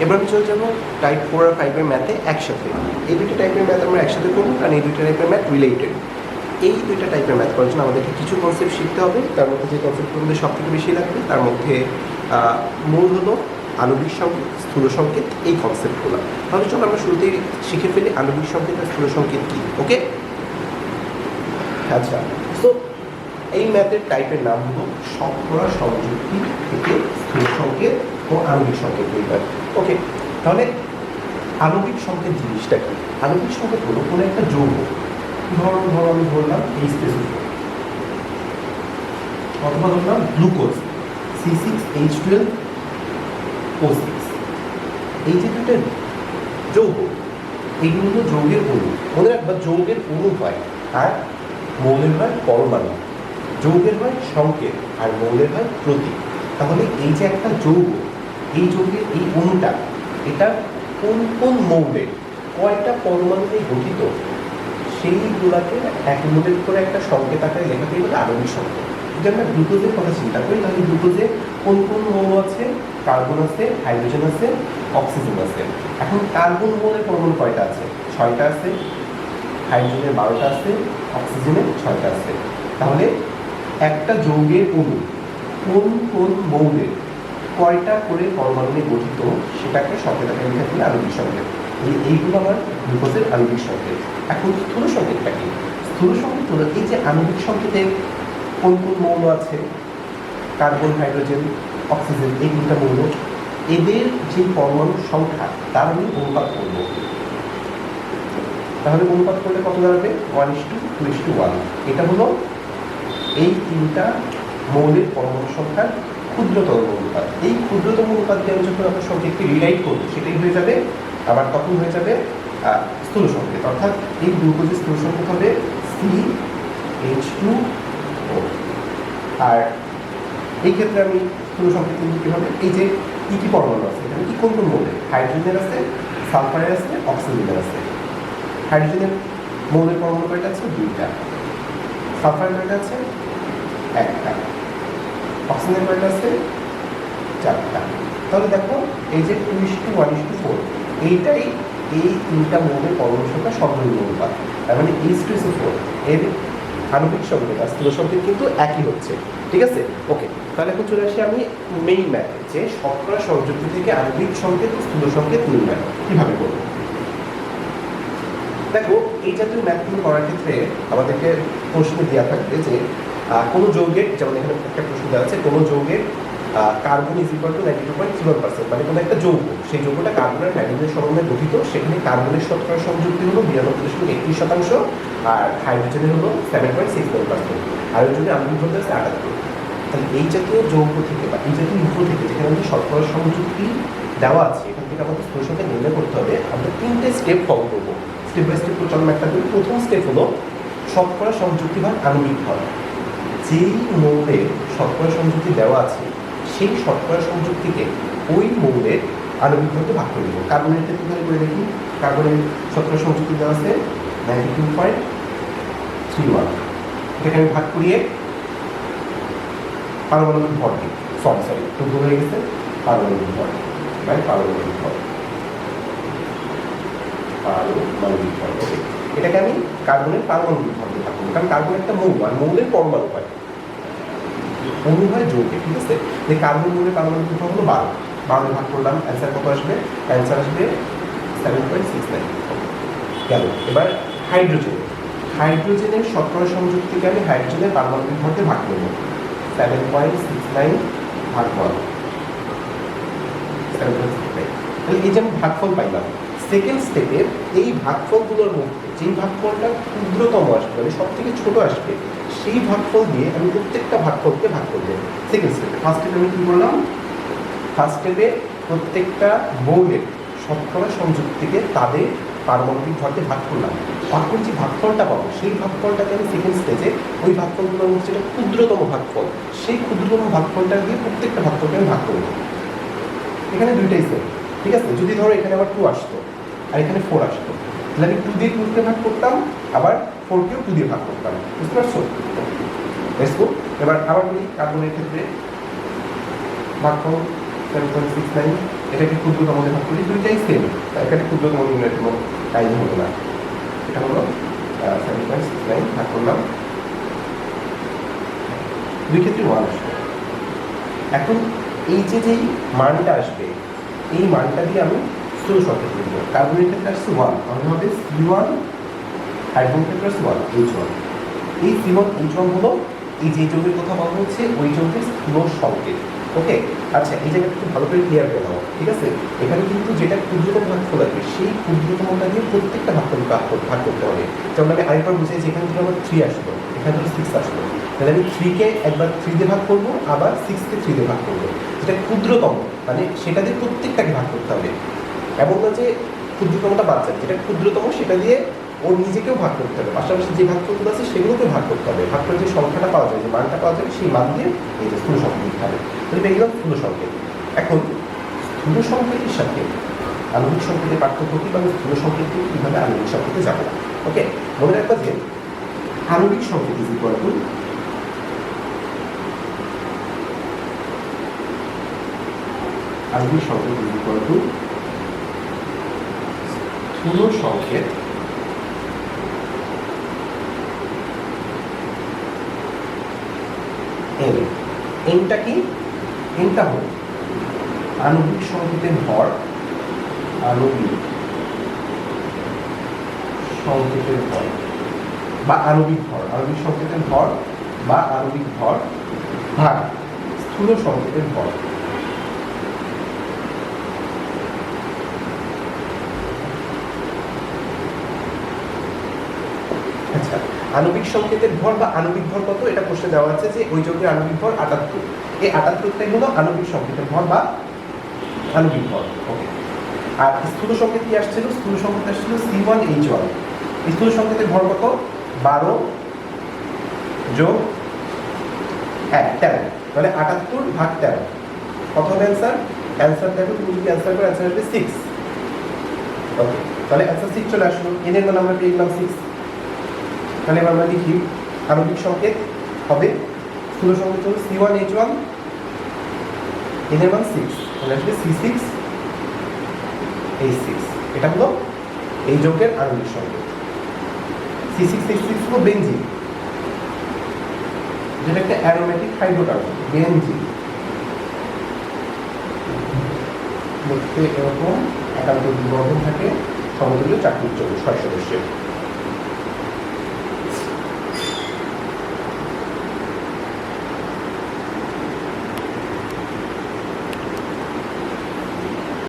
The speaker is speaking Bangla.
এবার আমি চলে যাবো টাইপ 4 আর 5 এর ম্যাথে একসাথে। এই দুইটা টাইপের ম্যাথ আমরা একসাথে করবো, কারণ এই দুইটা টাইপের ম্যাথ রিলেটেড। এই দুইটা টাইপের ম্যাথ করার জন্য আমাদেরকে কিছু কনসেপ্ট শিখতে হবে। তার মধ্যে যে কনসেপ্টগুলো আমাদের সব থেকে বেশি লাগবে তার মধ্যে মূল হলো আণবিক সংকেত, স্থূল সংকেত, এই কনসেপ্টগুলো। তাহলে চলো আমরা শুরুতেই শিখে ফেলি আণবিক সংকেত আর স্থূল সংকেত কী। ওকে, আচ্ছা। সো এই ম্যাথের টাইপের নাম হলো শতকরা সংযুক্তি থেকে স্থূল সংকেত ও আণবিক সংকেত নির্ণয়। ওকে, তাহলে আণবিক সংকেত জিনিসটা কি? আণবিক সংকেত হলো কোনো একটা যৌগ, ধরো আমি বললাম H+O, অথবা ধরলাম গ্লুকোজ C6H12O6। এই যে দুটো যৌগ, এইগুলো হলো যৌগের অণু। মনে রাখবা যৌগের অণু হয় আর মৌলের হয় পরমাণু, যৌগের হয় সংকেত আর মৌলের হয় প্রতীক। তাহলে এই যে একটা যৌগ, এই যৌগের এই অণুটা, এটা কোন কোন মৌলের কয়টা পরমাণু নিয়ে গঠিত, সেইগুলাকে অ্যাকুমুলেট করে একটা সংকেত আকারে লেখাতেই বলে আণবিক সংকেত। যদি আমরা গ্লুকোজের কথা চিন্তা করি, তাহলে গ্লুকোজে কোন কোন মৌল আছে? কার্বন আছে, হাইড্রোজেন আছে, অক্সিজেন আছে। এখন কার্বন মৌলের পরমাণু কয়টা আছে? 6টা আছে। হাইড্রোজেনের 12টা আছে, অক্সিজেনের 6টা আছে। তাহলে একটা যৌগের অণু কোন কোন মৌলের কয়টা করে পরমাণু নিয়ে গঠিত, সেটাকে সংকেত আকারে লেখা দিলে আণবিক সংকেত। এইগুলো আমার গ্লুকোজের আণবিক সংকেত। এখন স্থূল সংকেতটা কি? স্থূল সংকেত হলো এই যে আণবিক সংকেতে কোন কোন মৌল আছে, কার্বন, হাইড্রোজেন, অক্সিজেন, এই দুটা মৌল, এদের যে পরমাণুর সংখ্যা তার আমি অনুপাত করবো। তাহলে অনুপাত করলে কত দাঁড়াবে? 1:2:1। এটা হলো এই তিনটা মৌলের পরমাণু সংখ্যার ক্ষুদ্রতম অনুপাত। এই ক্ষুদ্রতম অনুপাত দিয়ে আমি যখন আপনার সংকেতকে রিরাইট করবো, সেটাই হয়ে যাবে আবার তখন হয়ে যাবে স্থূল সংকেত। অর্থাৎ এই গ্লুকোজের স্থূল সংকেত হবে CH2O। আর এই ক্ষেত্রে আমি স্থূল সংকেত কিন্তু কী হবে? এই যে কী কী পরমাণু আছে, এখানে কি কোন কোন মৌলের? হাইড্রোজেনের আছে, সালফারের আছে, অক্সিজেনের আছে। হাইড্রোজেনের মৌলের পরমাণু কয়টা আছে? 2টা। সালফারের কয়টা আছে? 1টা। অক্সিজেন কয়টা আছে? 4টা। তাহলে দেখো এই যে 2:1:4, এইটাই এই তিনটা মৌলের পরমাণু সংখ্যা সর্বনিম্ন অনুপাত। তার মানে H2SO4 এর আণবিক সংকেত আর স্থূল সংকেত কিন্তু একই হচ্ছে। ঠিক আছে, ওকে। তাহলে এখন চলে আসি আমি মেইন ম্যাথে, যে শতকরা সংযুক্তি থেকে আণবিক সংকেত ও স্থূল সংকেত নির্ণয় কিভাবে করবো। দেখো, এই জাতীয় ম্যাথগুলো করার ক্ষেত্রে আমাদেরকে প্রশ্ন দেওয়া থাকবে যে কোনো যৌগের, যেমন এখানে একটা প্রশ্ন দেওয়া আছে, কোনো যৌগের কার্বন ইজ ইকুয়াল টু 92.31%, মানে কোনো একটা যৌগ, সেই যৌগটা কার্বন আর হাইড্রোজেনের সমন্বয়ে গঠিত, সেখানে কার্বনের শতকরা সংযুক্তি হলো 92.31% আর হাইড্রোজেনের হলো 7.67%, হাইড্রোজেনের আণবিক ভর আছে 78। তাহলে এই জাতীয় যৌগ থেকে বা এই জাতীয় ইনফো থেকে, যেখানে আমাদের শতকরা সংযুক্তি দেওয়া আছে, এখান থেকে আমাদের স্থূল সংকেত নির্ণয় করতে হবে। আমরা 3টে স্টেপ ফলো করবো। স্টেপ বাই স্টেপ চলুন একটা করি। প্রথম স্টেপ হলো শতকরা সংযুক্তি ভাগ আণবিক ভর। যেই মৌলের শতকরা সংযুক্তি দেওয়া আছে, সেই শতকরা সংযুক্তিকে ওই মৌলের আণবিক ভরকে ভাগ করে দেবো। কার্বনের ক্ষেত্রে তাহলে করে দেখি, কার্বনের শতকরা সংযুক্তি দেওয়া আছে 92.31। এটাকে আমি ভাগ করিয়ে পারমাণবিক ভর দিই, সরি একটু ভুল হয়ে গেছে, পারমাণবিক ভর বাই পারমাণবিক ভর, পারমাণবিক ভর। ওকে, এটাকে আমি কার্বনের পারমাণবিক ভর দিয়ে ভাগ করবো, কারণ কার্বন একটা মৌল আর মৌলের পরমাণু হয়, অণু হয় যৌগে। ঠিক আছে, যে কার্বন মৌলের পারমাণবিক ভর হলো 12, 12 ভাগ করলাম, অ্যান্সার কত আসবে? অ্যান্সার আসবে 7.69 গেল। এবার হাইড্রোজেন, হাইড্রোজেনের শতকরা সংযুক্তিকে আমি হাইড্রোজেনের পারমাণবিক ভরকে ভাগ করবো, 7.69 ভাগ 1, 7.69। তাহলে এই যে আমি ভাগফল পাইলাম। সেকেন্ড স্টেপের এই ভাগফলগুলোর মধ্যে যেই ভাগফলটা ক্ষুদ্রতম আসবে, মানে সব থেকে ছোট আসবে, সেই ভাগফল দিয়ে আমি প্রত্যেকটা ভাগফলকে ভাগ করবো। সেকেন্ড স্টেপে, ফার্স্ট স্টেপে আমি কী করলাম? ফার্স্ট স্টেপে প্রত্যেকটা মৌলের শতকরা সংযুক্তিকে তাদের পারমাণবিক ভরকে ভাগ করলাম। তারপর যে ভাগফলটা পাবো, সেই ভাগফলটাকে আমি সেকেন্ড স্টেজে ওই ভাগফলগুলোর মধ্যে যেটা ক্ষুদ্রতম ভাগফল, সেই ক্ষুদ্রতম ভাগফলটা দিয়ে প্রত্যেকটা ভাগফলকে আমি ভাগ করবো। এখানে দুইটাই সেম। ঠিক আছে, যদি ধরো এখানে আবার 2 আসতো আর এখানে 4 আসতো, তাহলে আমি 2 দিয়ে 2কে ভাগ করতাম, আবার 4কেও 2 দিয়ে ভাগ করতাম। বুঝতে পারছো? এবার আবার বলি, কার্বনের ক্ষেত্রে ভাগফল 7.69, এটাকে ক্ষুদ্রতম ভাগ করি, দুইটাই সেম, এখানে ক্ষুদ্রতম নির্ণয়ের কোনো টাইম হলো না। এটা হলো 7.69 ভাগ করলাম, দুই ক্ষেত্রে 1 আসবে। এখন এই যে যেই মানটা আসবে এই মানটা দিয়ে আমি স্থূল সংকেত লিখব। কার্বনের ক্ষেত্রে আসছে 1, তাহলে হবে C1, হাইড্রোজেনের ক্ষেত্রে আসছে 1 H1। এই C1 H1 হলো এই যে যৌগের কথা বলা হচ্ছে ওই যৌগের স্থূল সংকেত। ওকে, আচ্ছা এই জায়গাটা একটু ভালো করে ক্লিয়ার করে নাও, ঠিক আছে? এখানে কিন্তু যেটা ক্ষুদ্রতম ভাগফল লাগবে সেই ক্ষুদ্রতমটা দিয়ে প্রত্যেকটা ভাগফল ভাগ করতে হবে। যেমন আমি আরেকবার বুঝাই যে এখানে থেকে আমার 3 আসলো, এখানে থেকে 6 আসলো, তাহলে আমি 3-কে একবার 3 দিয়ে ভাগ করবো, আবার 6-কে 3 দিয়ে ভাগ করবো। যেটা ক্ষুদ্রতম মানে সেটা দিয়ে প্রত্যেকটাকে ভাগ করতে হবে, এমন না যে ক্ষুদ্রতমটা বাদ যায়, যেটা ক্ষুদ্রতম সেটা দিয়ে ওর নিজেকেও ভাগ করতে হবে, পাশাপাশি যে ভাগফলগুলো আছে সেগুলোকেও ভাগ করতে হবে। ভাগ করে যে সংখ্যাটা পাওয়া যায়, যে মানটা পাওয়া যায়, সেই মান দিয়ে এই যে স্থূল সংকেত লিখতে হবে। তাহলে এগুলো স্থূল সংকেত। এখন স্থূল সংকেতের সাথে আণবিক সংকেতের পার্থক্য কি, বা স্থূল সংকেত থেকে কীভাবে আণবিক সংকেতে যাবো। ওকে, মনে রাখবা যে আণবিক সংকেত ইজ ইকুয়াল টু আণবিক সংকেত ইজ ইকুয়াল টু স্থূল সংকেত এন। এনটা কি? এনটা হল আণবিক সংকেতের ভর, আণবিক সংকেতের ভর বা আণবিক ভর, আণবিক সংকেতের ভর বা আণবিক ভর ভাগ স্থূল সংকেতের ভর। আচ্ছা, আণবিক সংকেতের ভর বা আণবিক ভর কত, এটা প্রশ্নে দেওয়া আছে যে ওই যৌগের আণবিক ভর 78। এই 78টাই হলো আণবিক সংকেতের ভর বা আণবিক ভর। ওকে, আর স্থূল সংকেত কি আসছিল? স্থূল সংকেত আসছিল C1 H1। স্থূল সংকেতের ভর কত? 12 যোগ 1 13, তাহলে 78 ভাগ 13 কত হবে অ্যান্সার? অ্যান্সার দেখো, তুমি যদি অ্যান্সার করো অ্যান্সার আসবে 6। ওকে, তাহলে অ্যান্সার 6 চলে আসলো। এন এর মান আমরা পেয়ে গেলাম 6। তাহলে এবার আমরা লিখি আণবিক সংকেত হবে, স্থূল সংকেত হলো C1 H1, এন এর মান 6, তাহলে আসবে C6 H6। এটা হলো এই যৌগের আণবিক সংকেত। C6 H6 হলো বেনজিন, যেটা একটা অ্যারোমেটিক হাইড্রোকার্বন, বেনজিন। দেখতে এরকম একান্ত দ্বিবর্ধন থাকে, সমতুল্য চাকরির যৌগ 6 সদস্যের।